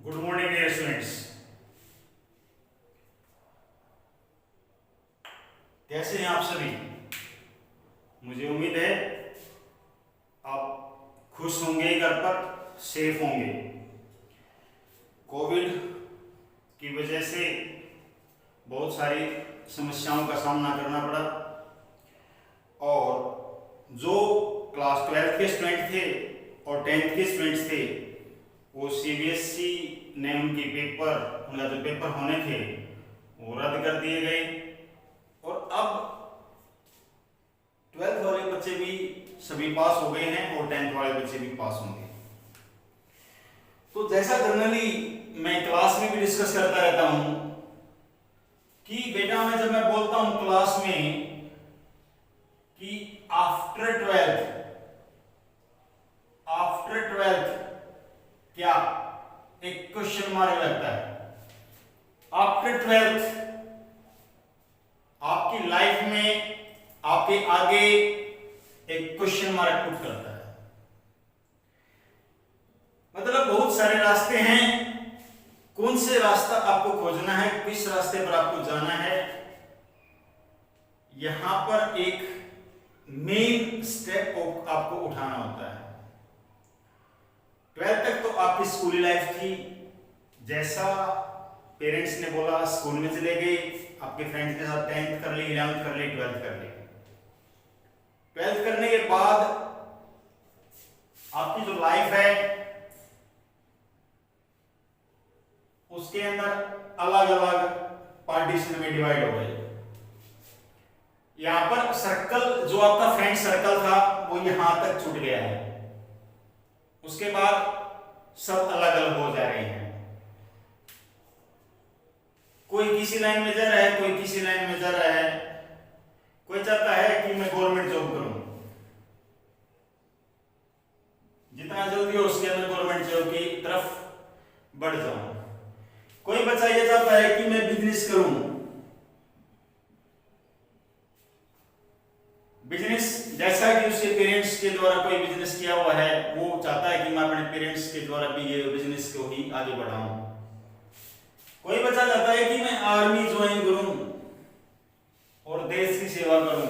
Good morning dear students. कैसे हैं आप सभी? मुझे उम्मीद है आप खुश होंगे, घर पर सेफ होंगे। कोविड की वजह से बहुत सारी समस्याओं का सामना करना पड़ा और जो क्लास 12 के स्टूडेंट थे और 10th के स्टूडेंट्स थे वो सीबीएसई ने उनका जो पेपर होने थे वो रद्द कर दिए गए और अब 12th वाले बच्चे भी सभी पास हो गए हैं और 10th वाले बच्चे भी पास होंगे। तो जैसा जनरली मैं क्लास में भी डिस्कस करता रहता हूं कि बेटा जब मैं बोलता हूं क्लास में कि आफ्टर 12th क्या एक क्वेश्चन मार्क लगता है। आफ्टर 12th आपकी लाइफ में आपके आगे एक क्वेश्चन मार्क पुट करता है। मतलब बहुत सारे रास्ते हैं, कौन से रास्ता आपको खोजना है, किस रास्ते पर आपको जाना है, यहां पर एक मेन स्टेप आपको उठाना होता है। 12th तक तो आपकी स्कूली लाइफ थी, जैसा पेरेंट्स ने बोला स्कूल में चले गए, आपके फ्रेंड्स के साथ 10th कर ली, 11th कर ली, 12th कर ली। 12th करने के बाद आपकी जो लाइफ है उसके अंदर अलग अलग पार्टीशन में डिवाइड हो गए। यहां पर सर्कल, जो आपका फ्रेंड सर्कल था वो यहां तक छूट गया है। उसके बाद सब अलग अलग हो जा रहे हैं। कोई किसी लाइन में जा रहा है, कोई किसी लाइन में जा रहा है। कोई चाहता है कि मैं गवर्नमेंट जॉब करूं, जितना जल्दी हो उसके अंदर गवर्नमेंट जॉब की तरफ बढ़ जाऊं। कोई बच्चा ये चाहता है कि मैं बिजनेस करूं। बिजनेस जैसा कि उसके पेरेंट्स के द्वारा कोई बिजनेस किया हुआ है, वो चाहता है कि मैं अपने पेरेंट्स के द्वारा भी ये बिजनेस को ही आगे बढ़ाऊं। कोई बच्चा चाहता है कि मैं आर्मी ज्वाइन करूं और देश की सेवा करूं।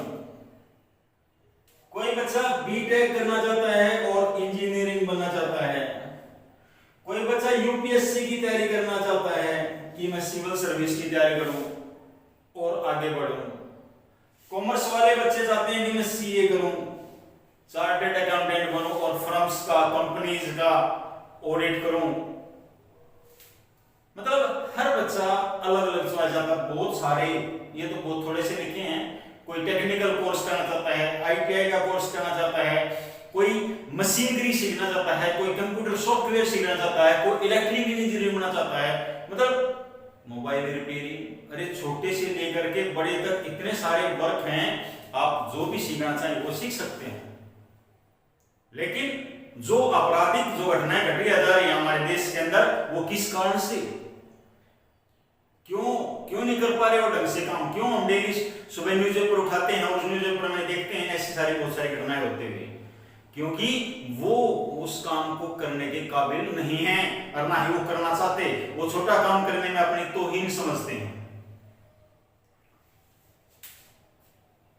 कोई बच्चा बीटेक करना चाहता है और इंजीनियरिंग बनना चाहता है। कोई बच्चा यूपीएससी की तैयारी करना चाहता है कि मैं सिविल सर्विस की तैयारी करूं और आगे बढ़ूं। कॉमर्स वाले बच्चे चाहते हैं कि मैं सीए करूं, चार्टर्ड अकाउंटेंट बनूं और फर्म्स का, कंपनीज का ऑडिट करूं। मतलब हर बच्चा अलग अलग चॉइस चाहता है। बहुत सारे, ये तो बहुत थोड़े से लिखे हैं। कोई टेक्निकल कोर्स करना चाहता है, आईटीआई का कोर्स करना चाहता है, कोई मशीनरी सीखना चाहता है, कोई कंप्यूटर सॉफ्टवेयर सीखना चाहता है, कोई इलेक्ट्रिकल इंजीनियरिंग बनना चाहता है। मतलब मोबाइल रिपेयरिंग, अरे छोटे से लेकर के बड़े तक इतने सारे वर्क हैं, आप जो भी सीखना चाहें वो सीख सकते हैं। लेकिन जो आपराधिक जो घटनाएं घटी जा रही है हमारे देश के अंदर, वो किस कारण से, क्यों नहीं कर पा रहे हो ढंग से काम? क्यों हम डेली सुबह न्यूज़पेपर उठाते हैं और उस न्यूज़पेपर में देखते हैं ऐसी सारी बहुत सारी घटनाएं होते हुए? क्योंकि वो उस काम को करने के काबिल नहीं है और ना ही वो करना चाहते। वो छोटा काम करने में अपनी तौहीन समझते हैं।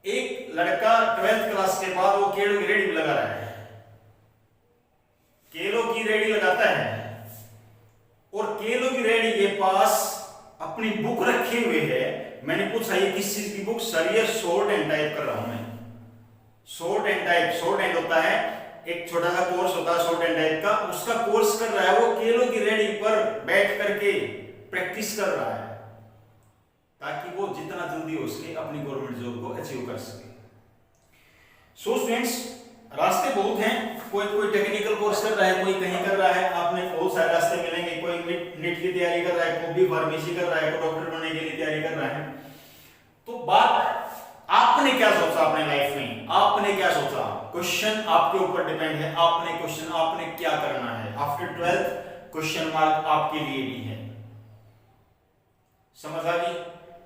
एक लड़का 12th क्लास के बाद वो केलों की रेडी लगा रहा है, केलों की रेडी लगाता है और केलों की रेडी के पास अपनी बुक रखे हुए है। मैंने पूछा ये किस चीज की बुक? सर ये शॉर्ट एंड टाइप कर रहा हूं मैं। Short and type, short and होता है एक छोटा सा कोर्स होता है शॉर्ट एंड टाइप का, उसका कोर्स कर रहा है। वो केलों की रेडी पर बैठ करके प्रैक्टिस कर रहा है ताकि वो जितना जल्दी हो सके अपनी गवर्नमेंट जॉब को अचीव कर सके। सो स्टूडेंट्स, रास्ते बहुत हैं। कोई टेक्निकल कोर्स कर रहा है, कोई कहीं कर रहा है। आपने बहुत सारे रास्ते मिलेंगे। कोई नीट की तैयारी कर रहा है, कोई भी फार्मेसी कर रहा है, कोई डॉक्टर बनने के लिए तैयारी कर रहा है। तो बात आपने क्या सोचा अपने लाइफ में? आपने क्या सोचा? क्वेश्चन आपके ऊपर डिपेंड है। आपने क्या करना है आफ्टर 12th? क्वेश्चन मार्क आपके लिए भी है। समझ आ गई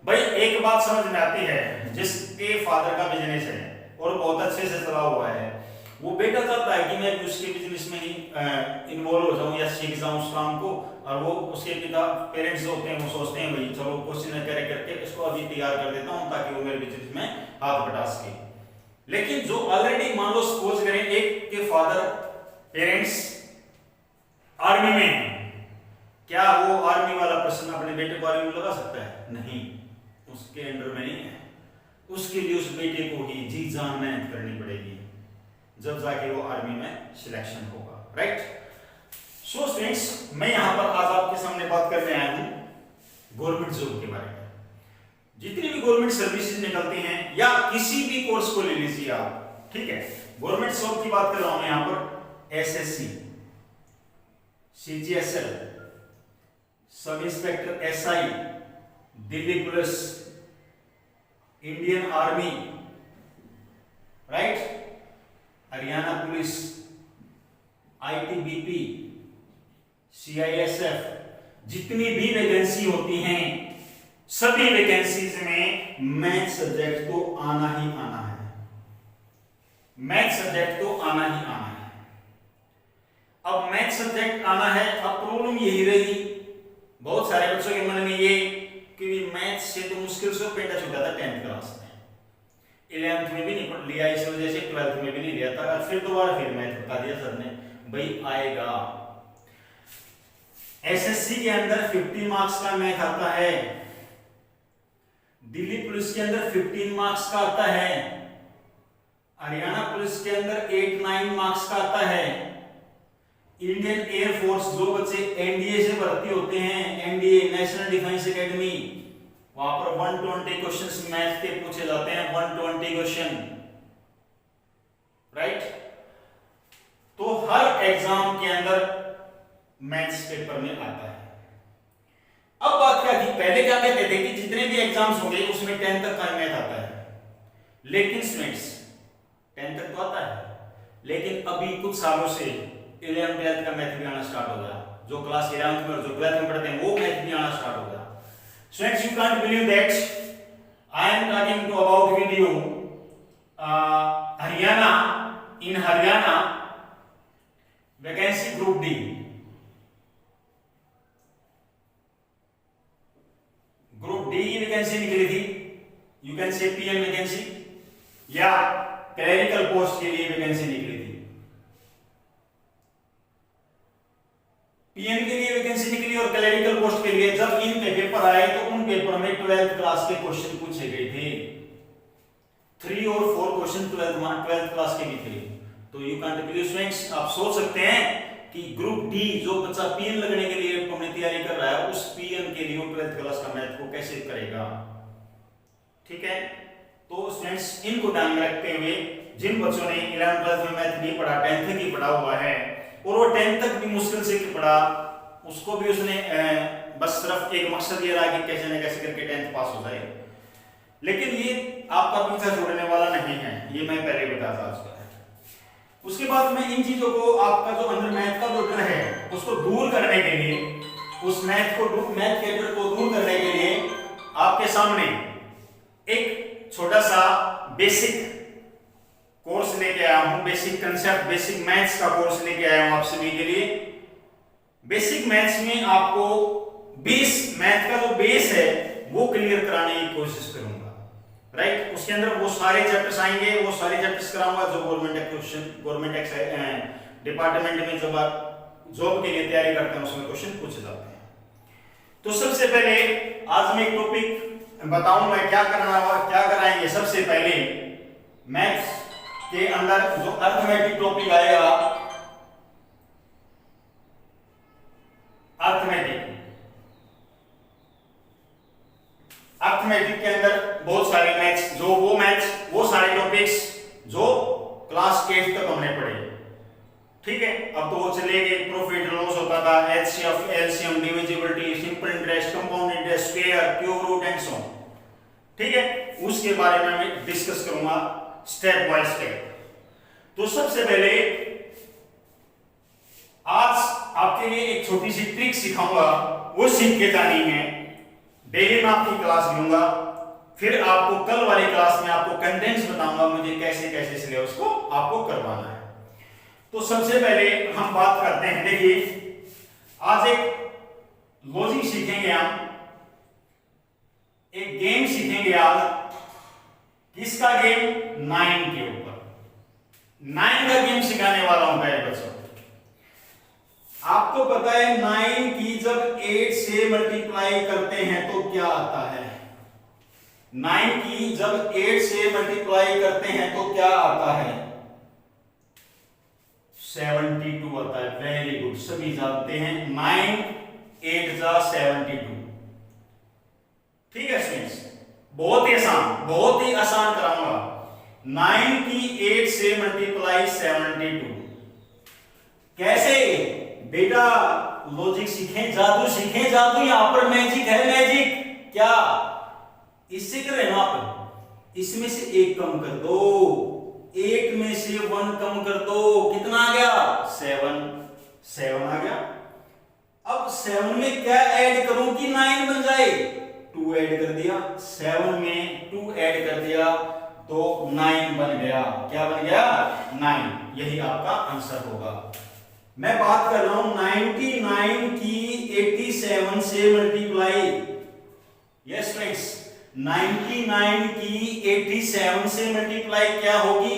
भाई? एक बात समझ में आती है, जिसके फादर का बिजनेस है और बहुत अच्छे से चला हुआ है, वो बेटा चाहता है कि मैं भी उसके बिजनेस में ही इन्वॉल्व हो जाऊं या सीख जाऊं उस काम को, और वो उसके पिता पेरेंट्स होते हैं वो सोचते हैं भाई चलो क्वेश्चन करे करके इसको अभी तैयार कर देता हूं ताकि वो मेरे बिजनेस में हाथ बटा सके। लेकिन जो ऑलरेडी मान लो सपोज करें एक के फादर पेरेंट्स आर्मी में है, क्या वो आर्मी वाला पर्सन अपने बेटे को आर्मी में लगा सकता है? नहीं, उसके अंडर में नहीं है। उसके लिए उस बेटे को ही जी जान मेहनत करनी पड़ेगी, जब जाके वो आर्मी में सिलेक्शन होगा, राइट। सो स्टूडेंट्स, मैं यहां पर आज आपके सामने बात करने आया हूं गवर्नमेंट जॉब के बारे में। जितनी भी गवर्नमेंट सर्विसेज निकलती हैं या किसी भी कोर्स को ले लीजिए आप, ठीक है, गवर्नमेंट जॉब की बात कर रहा हूं यहां पर। SSC, CGSL, sub inspector SI, Delhi police, Indian army, right, Haryana police, ITBP, CISF, जितनी भी वैकेंसी होती हैं सभी वैकेंसीज में मैथ सब्जेक्ट तो आना ही आना है। मैथ सब्जेक्ट तो आना ही आना है। अब मैथ सब्जेक्ट आना है, अब प्रॉब्लम यही रही बहुत सारे बच्चों के मन में ये कि मैथ से तो मुश्किल से पेटा छूटा था 10th क्लास में, 11th में भी नहीं लिया इस वजह से, 12th में भी नहीं लिया था, फिर दोबारा फिर मैथ बता दिया सर ने भाई आएगा। एसएससी के अंदर 50 मार्क्स का मैथ आता है, दिल्ली पुलिस के अंदर 15 मार्क्स का आता है, हरियाणा पुलिस के अंदर 8-9 मार्क्स का आता है, इंडियन एयरफोर्स जो बच्चे एनडीए से भर्ती होते हैं, एनडीए नेशनल डिफेंस एकेडमी, वहां पर 120 क्वेश्चंस मैथ के पूछे जाते हैं, 120 क्वेश्चन, राइट। तो हर एग्जाम के अंदर मैथ्स पेपर में आता है। अब बात क्या थी, पहले क्या कहते थे कि जितने भी एग्जाम्स होंगे उसमें 10 तक का मैथ आता है, लेकिन स्टूडेंट्स 10 तक तो आता है, लेकिन अभी कुछ सालों से 11th-12th का मैथ भी आना स्टार्ट हो गया। जो क्लास 11th में और जो 12th में पढ़ते हैं वो मैथ भी आना स्टार्ट हो गया। Students, you can't believe that I am talking to about with you Haryana. In Haryana, vacancy group D. Group D की वैकेंसी निकली थी, you can say PN vacancy, या क्लरिकल पोस्ट के लिए वैकेंसी निकली थी। पीएन के लिए वैकेंसी निकली और क्लरिकल पोस्ट के लिए जब इनके पेपर आए तो उन पेपर में 12th क्लास के क्वेश्चन पूछे गए थे, 3 और 4 क्वेश्चन 12th क्लास के भी थे। तो यू कांट बिलीव स्टूडेंट्स, आप सोच सकते हैं कि ग्रुप डी जो बच्चा पीएन लगने के लिए अपनी तैयारी कर रहा है उस पीएन के लिए 12th क्लास का मैथ को कैसे करेगा, ठीक है। तो स्टूडेंट्स इनको ध्यान में रखते हुए जिन बच्चों ने 11th-12th में मैथ नहीं पढ़ा, 10th तक ही पढ़ा हुआ है और वो 10th तक भी मुश्किल से पढ़ा, उसको भी उसने बस सिर्फ एक मकसद ये रहा कि कैसे न कैसे करके 10th पास हो जाए, लेकिन ये आपका पीछा छोड़ने वाला नहीं है, ये मैं पहले बता था उसका। उसके बाद में इन चीजों को आपका जो अंदर मैथ का जो डर है उसको दूर करने के लिए, उस मैथ के डर को दूर करने के लिए आपके सामने एक छोटा सा बेसिक कोर्स लेके आया हूं, बेसिक कंसेप्ट, बेसिक मैथ्स का कोर्स लेके आया हूं आप सभी के लिए। बेसिक मैथ्स में आपको बेस मैथ का जो बेस है वो क्लियर कराने की कोशिश करूंगा, राइट। उसके अंदर वो सारे चैप्टर्स आएंगे, वो सारे चैप्टर्स कराऊंगा जो गवर्नमेंट डिपार्टमेंट में जब आप जॉब के लिए तैयारी करते हैं उसमें क्वेश्चन पूछे जाते हैं। तो सबसे पहले आज मैं एक टॉपिक बताऊंगा क्या कराएंगे। सबसे पहले मैथ्स के अंदर जो अर्थमेटिक टॉपिक आएगा, अर्थमेटिक के अंदर बहुत सारे मैथ्स, वो सारे टॉपिक्स जो क्लास 8 तक हमने पढ़े, ठीक है। अब तो वो चले गए, प्रॉफिट लॉस होता था, HCF, LCM, divisibility, simple interest, compound interest, square, cube root and so, ठीक है। उसके बारे में मैं डिस्कस करूंगा स्टेप बाय स्टेप। तो सबसे पहले आज आपके लिए एक छोटी सी ट्रिक सिखाऊंगा, वो सीख के जानी है। डेली मैं आपकी क्लास लूंगा, फिर आपको कल वाली क्लास में आपको कंटेंट्स बताऊंगा मुझे कैसे कैसे सिलेबस को आपको करवाना है, तो सबसे पहले हम बात करते हैं, देखिए आज एक लॉजिक सीखेंगे, हम एक गेम सीखेंगे आज। किसका गेम? 9 के ऊपर 9 का गेम सिखाने वाला हूं पहले बच्चों। आपको पता है 9 की जब 8 से मल्टीप्लाई करते हैं तो क्या आता है? 9 की जब 8 से मल्टीप्लाई करते हैं तो क्या आता है? 72 आता है। वेरी गुड, सभी जानते हैं 9 8 जा 72। ठीक है स्टूडेंट्स, बहुत ही आसान कराऊंगा। 9 की 8 से मल्टीप्लाई 72 कैसे? बेटा लॉजिक सीखें, जादू सीखें, जादू। यहां पर मैजिक है, मैजिक। क्या इससे कर रहे हो आप? इसमें से 1 कम कर दो, 8 में से 1 कम कर दो, कितना आ गया? 7 आ गया। अब 7 में क्या ऐड करूं कि 9 बन जाए? 2 ऐड कर दिया, 7 में 2 ऐड कर दिया तो 9 बन गया। क्या बन गया? 9। यही आपका आंसर होगा। मैं बात कर रहा हूं 99 की 87 से मल्टीप्लाई। यस फ्रेंड्स, 99 की 87 से मल्टीप्लाई क्या होगी?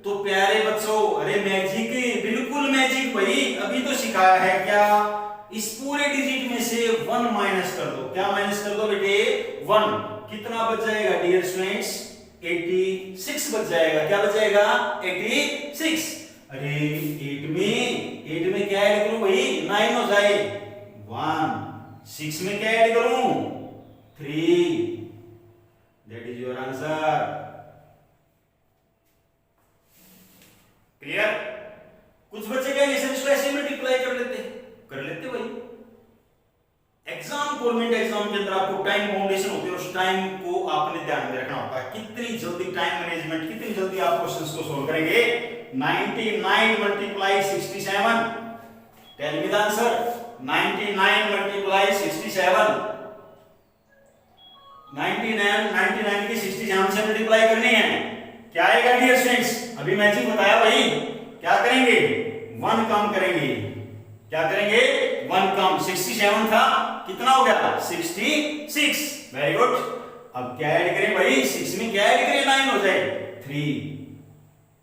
तो प्यारे बच्चों, अरे मैजिक, बिल्कुल मैजिक भाई, अभी तो सिखाया है। क्या? इस पूरे डिजिट में से 1 माइनस कर दो। क्या माइनस कर दो बेटे? 1। कितना बच जाएगा डियर स्टूडेंट्स? 86 बच जाएगा। क्या बच जाएगा? 86। अरे 8 में क्या ऐड करूं भाई? 9 हो जाए 1। 6 में क्या ऐड करूं? 3। That is your answer. Clear? कुछ बच्चे क्या इसको ऐसे मल्टीप्लाई कर लेते भाई। एग्जाम, गवर्नमेंट एग्जाम के अंदर आपको टाइम बाउंडेशन होती है, उस टाइम को आपने ध्यान में रखना होता है। कितनी जल्दी टाइम मैनेजमेंट, कितनी जल्दी आप क्वेश्चंस को सोल्व करेंगे। 99 multiply 67, tell me the answer. 99 multiply 67, 99 की 67 से मल्टीप्लाई करनी है। क्या आएगा डियर स्टूडेंट्स? अभी मैजिक बताया भाई। क्या करेंगे? 1 कम करेंगे। क्या करेंगे? 1 कम। 67 था, कितना हो गया? 66। Very good. अब क्या ऐड करें भाई? 6 में क्या ऐड करें? 9 हो जाए 3।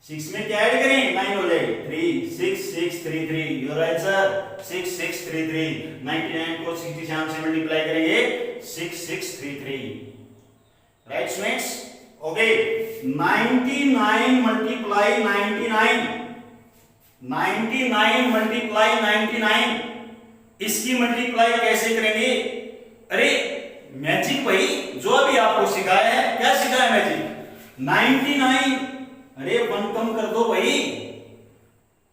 6 में क्या ऐड करें? 9 हो जाए 3। 6 6 3 3, योर आंसर 6 6 3 3। 99 को 67 से मल्टीप्लाई करेंगे 6 6 3 3। Right students? Okay. 99 multiply 99, 99 multiply 99, इसकी मल्टीप्लाई कैसे करेंगे? अरे मैजिक भाई, जो अभी आपको सिखाया है। क्या सिखाया मैजिक? 99, अरे 1 कम कर दो भाई।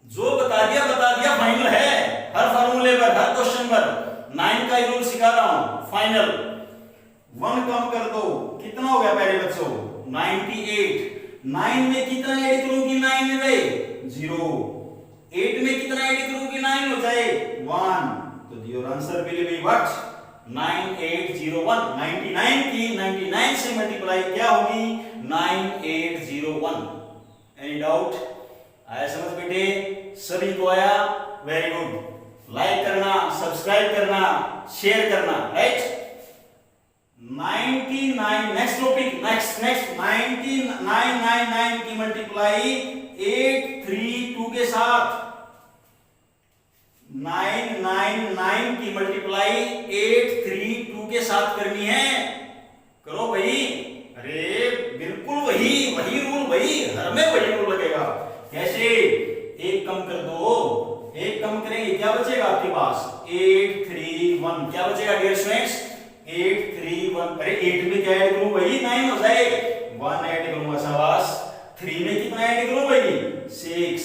जो बता दिया फाइनल है। हर फार्मूले पर, हर क्वेश्चन पर 9 का रूल सिखा रहा हूं, फाइनल। 1 कम कर दो, कितना हो गया प्यारे बच्चों? 98। 9 में कितना ऐड करूंगी? 9 में रहे 0। 8 में कितना ऐड करूंगी? 9 हो जाए 1। तो your answer will be what? 9801। 99 की 99 से मल्टीप्लाई क्या होगी? 9801। Any doubt? आया समझ बेटे? सभी को आया? Very good. लाइक करना, सब्सक्राइब करना, शेयर करना। राइट? 99, नेक्स्ट टॉपिक, नेक्स्ट 99 की मल्टीप्लाई 832 के साथ। 999 की मल्टीप्लाई 832 के साथ करनी है। करो भाई। अरे बिल्कुल वही रूल भाई, हर में वही रूल लगेगा। कैसे? 1 कम कर दो, 1 कम करेंगे क्या बचेगा आपके पास? 831। क्या बचेगा डियर स्टूडेंट्स? 831। अरे 8 में क्या ऐड करूं भाई? 9 हो जाए 1 ऐड करूंगा, शाबाश। 3 में कितना ऐड करूं भाई? 6।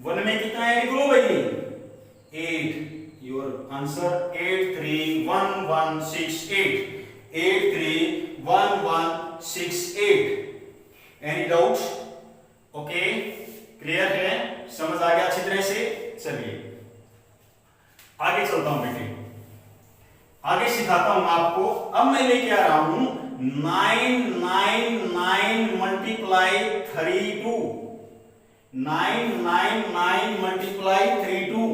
1 में कितना ऐड करूं भाई? 8। Your answer 831168। 831168। Any doubt? Okay, clear है? समझ आ गया अच्छी तरह से? चलिए आगे चलता हूं बेटे, आगे सिखाता हूं आपको। अब मैं लेके आ रहा हूं 999 मल्टीप्लाई 32। 999 मल्टीप्लाई 32।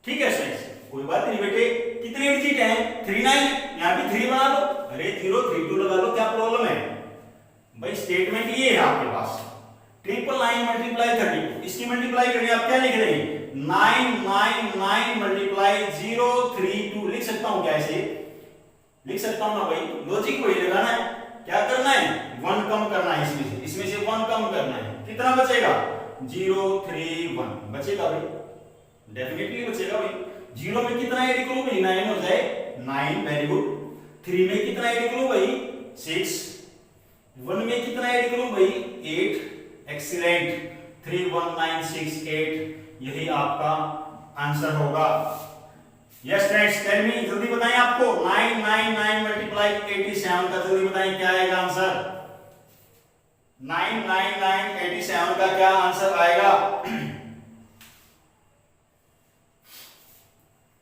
ठीक है स्टूडेंट्स, कोई बात नहीं बेटे, कितने डिजिट हैं? 39, यहां भी 3 बना लो, अरे 032 लगा लो, क्या प्रॉब्लम है भाई? स्टेटमेंट ये है आपके पास, 999 मल्टीप्लाई 32, इसकी मल्टीप्लाई करनी, आप क्या लिख रहे हैं? 999 मल्टीप्लाई 032 लिख सकता हूं क्या? ऐसे लिख सकता हूं ना भाई, लॉजिक वही लगाना है। क्या करना है? 1 कम करना है, इसमें से 1 कम करना है, कितना बचेगा? 031 बचेगा भाई, डेफिनेटली बचेगा भाई। 0 में कितना ऐड करूं भाई? 9 हो जाए 9, वेरी गुड। 3 में कितना ऐड करूं भाई? 6। 1 में कितना ऐड करूं भाई? 8, एक्सीलेंट। 31968 यही आपका आंसर होगा। यस फ्रेंड्स, टेल मी, जल्दी बताएं आपको 999 मल्टीप्लाई 87 का जल्दी बताएं क्या आएगा आंसर? 999 का क्या आंसर आएगा?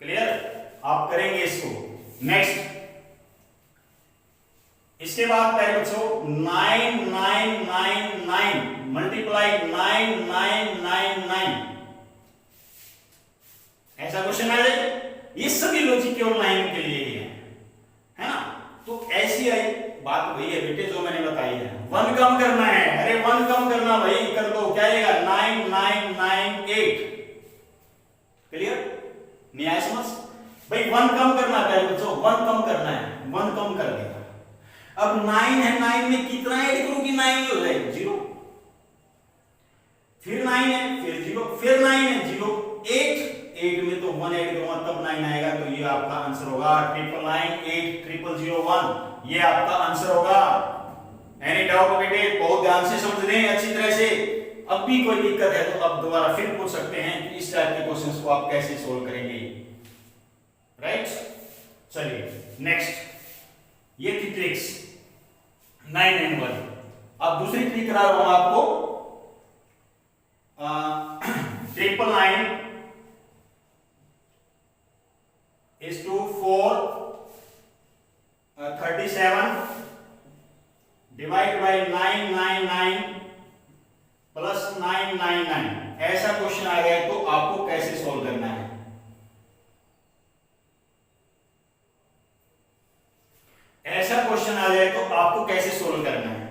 क्लियर? आप करेंगे इसको। नेक्स्ट, इसके बाद पहले बच्चों 9999 मल्टीप्लाई 9999, ऐसा क्वेश्चन आ जाए। ये सभी लॉजिक केवल 9 के लिए ही है ना? तो ऐसी आई बात वही है बेटे जो मैंने बताई है, 1 कम करना है। अरे 1 कम करना भाई, कर दो, क्या आएगा? 9998। क्लियर? नहीं आया समझ भाई? 1 कम करना है बच्चों, 1 कम करना है, 1 कम कर देगा। अब 9 है, 9 में कितना ऐड करूं कि 9 हो जाए? 0। फिर 9 है, फिर 0, फिर 9 है, 0, 8 में तो 1 ऐड करूंगा तब 9 आएगा, तो ये आपका आंसर होगा 9998001, ये आपका आंसर होगा। एनी डाउट बेटे? बहुत ध्यान से समझ लें अच्छी तरह से। अब भी कोई दिक्कत है तो अब दोबारा फिर पूछ सकते हैं कि इस टाइप के क्वेश्चंस को आप कैसे सोल्व करेंगे। राइट, चलिए नेक्स्ट, ये थी ट्रिक्स 9 वाली। अब दूसरी ट्रिक करा रहा हूं आपको, 999 is to 437 divide by 999 plus 999। ऐसा क्वेश्चन आ गया तो आपको कैसे सोल्व करना है? ऐसा क्वेश्चन आ जाए तो आपको कैसे सोल्व करना है?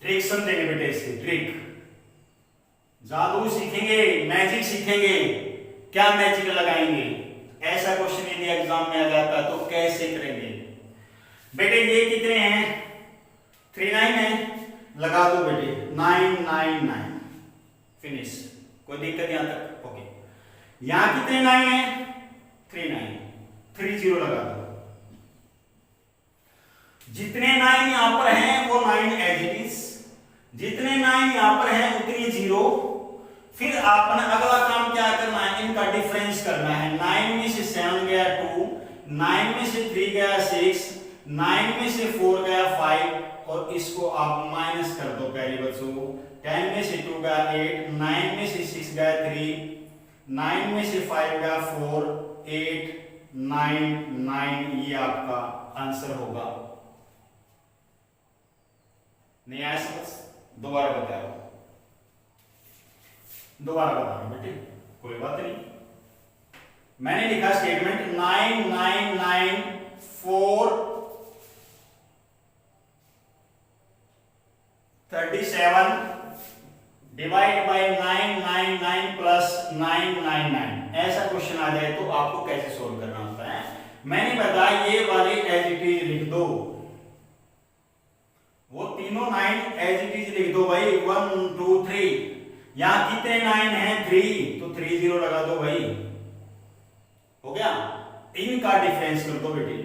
ट्रिक समझेंगे बेटे, इसकी ट्रिक, जादू सीखेंगे, मैजिक सीखेंगे, क्या मैजिक लगाएंगे। ऐसा क्वेश्चन यदि एग्जाम में आ जाता तो कैसे करेंगे बेटे? ये कितने हैं? 39 है, लगा दो बेटे 999, फिनिश। कोई दिक्कत यहां तक? ओके। यहां कितने 9 है? 39, 30 लगा दो। जितने 9 यहां पर हैं वो 9 एज इट इज, जितने 9 यहां पर हैं उतनी 0। फिर आपने अगला काम क्या करना है? इनका डिफरेंस करना है। 9 में से 7 गया 2, 9 में से 3 गया 6, 9 में से 4 गया 5, और इसको आप माइनस कर दो पहले बच्चों। 10 में से 2 गया 8, 9 में से 6 गया 3, 9 में से 5 गया 4, 8, 9, 9, ये आपका आंसर होगा। नहीं आया समझ? दोबारा बता रहा हूं, दोबारा बता रहा हूं बेटे, कोई बात नहीं। मैंने लिखा स्टेटमेंट 999,437 डिवाइड बाय 999 प्लस 999। ऐसा क्वेश्चन आ जाए तो आपको कैसे सोल्व करना होता है? मैंने बताया ये वाले एज इट इज लिख दो, वो तीनों 9 एज इट इज लिख दो भाई। 1 2 3, यहां कितने 9 हैं? 3, तो 30 लगा दो भाई, हो गया। इनका डिफरेंस कर दो बेटे।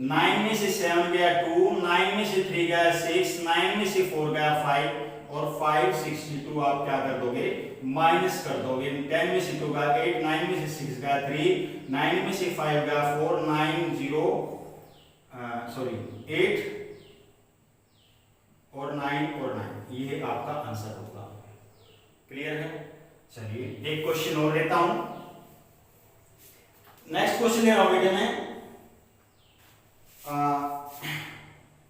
9 में से 7 गया 2, 9 में से 3 गया 6, 9 में से 4 गया 5, और 562 आप क्या कर दोगे? माइनस कर दोगे। 10 में से 2 गया 8, 9 में से 6 गया 3, 9 में से 5 गया 4, 8 और 9 और 9, ये आपका आंसर होगा। क्लियर है? चलिए एक क्वेश्चन और लेता हूं। नेक्स्ट क्वेश्चन ले रहा हूं बेटे मैं,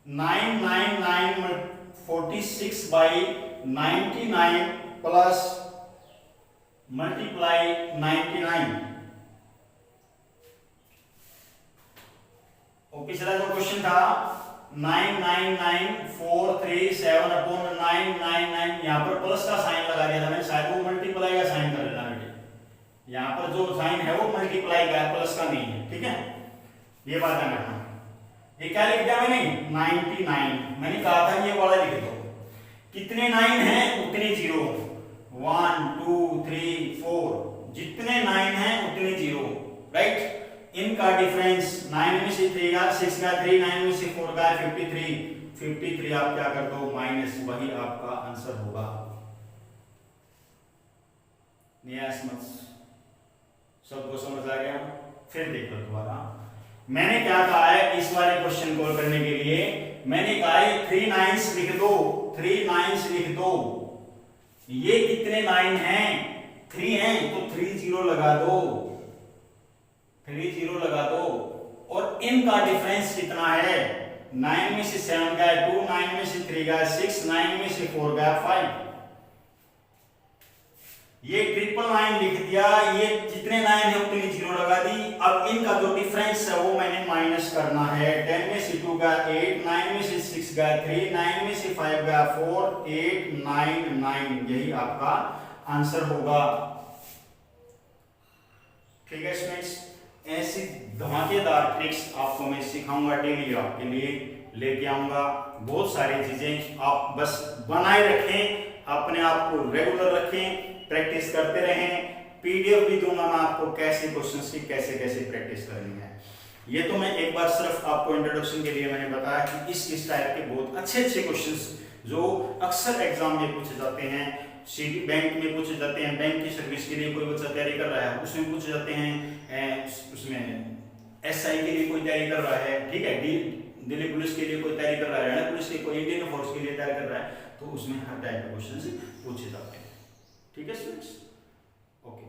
999 46 बाई 99 प्लस मल्टीप्लाई 99। और पिछला जो क्वेश्चन था 999,437 अपॉन 999, यहाँ पर प्लस का साइन लगा दिया था मैंने, शायद वो मल्टीप्लाई का साइन कर लेना बेटे। यहाँ पर जो साइन है वो मल्टीप्लाई का है, प्लस का नहीं है, ठीक है, ये बात ध्यान रखना। ये क्या लिख दिया मैंने 99, मैंने कहा था ये वाला लिख दो। कितने 9 हैं उतने 0, 1 2 3 4, जितने 9 हैं उतने 0, राइट। इनका डिफरेंस 9 में से 3 का 6 का 3, 9 में से 4 का 53 आप क्या कर दो माइनस, वही आपका आंसर होगा। सबको समझ आ गया? फिर देखो दोबारा, मैंने क्या कहा है इस वाले क्वेश्चन को करने के लिए, मैंने कहा है 3 9s लिख दो, 3 9s लिख दो। ये कितने 9 हैं? 3 हैं, तो 3 0 लगा दो, 3 0 लगा दो। और इनका डिफरेंस कितना है? 9 में से 7 गया 2, 9 में से 3 गया 6, 9 में से 4 गया 5। ये 999 लिख दिया, ये जितने 9 है उतनी 0 लगा दी। अब इनका जो डिफरेंस है वो मैंने माइनस करना है। 10 में से 2 गया 8, 9 में से 6 गया 3, 9 में से 5 गया 4, 8 9 9, यही आपका आंसर होगा। ठीक है स्टूडेंट्स, ऐसी धमाकेदार ट्रिक्स आपको मैं सिखाऊंगा, डेली आपके लिए लेके आऊंगा। बहुत सारी चीजें आप बस बनाए रखें, अपने आप को रेगुलर रखें, प्रैक्टिस करते रहें। पीडीएफ भी दूंगा मैं आपको कैसे क्वेश्चंस की कैसे कैसे प्रैक्टिस करनी है। ये तो मैं एक बार सिर्फ आपको इंट्रोडक्शन के लिए मैंने बताया कि इस टाइप के बहुत अच्छे अच्छे क्वेश्चंस जो अक्सर एग्जाम में पूछे जाते हैं, सीधी बैंक में पूछे जाते हैं, बैंक की सर्विस के लिए कोई बच्चा तैयारी कर रहा है उसमें पूछे जाते हैं, उसमें एसआई के लिए कोई तैयारी कर रहा है, ठीक है, दिल्ली पुलिस के लिए कोई तैयारी कर रहा है, हरियाणा पुलिस के कोई इंडियन फोर्स के लिए तैयारी कर रहा है, तो उसमें हर टाइप के क्वेश्चन पूछे जाते हैं। ठीक है स्टूडेंट्स, ओके।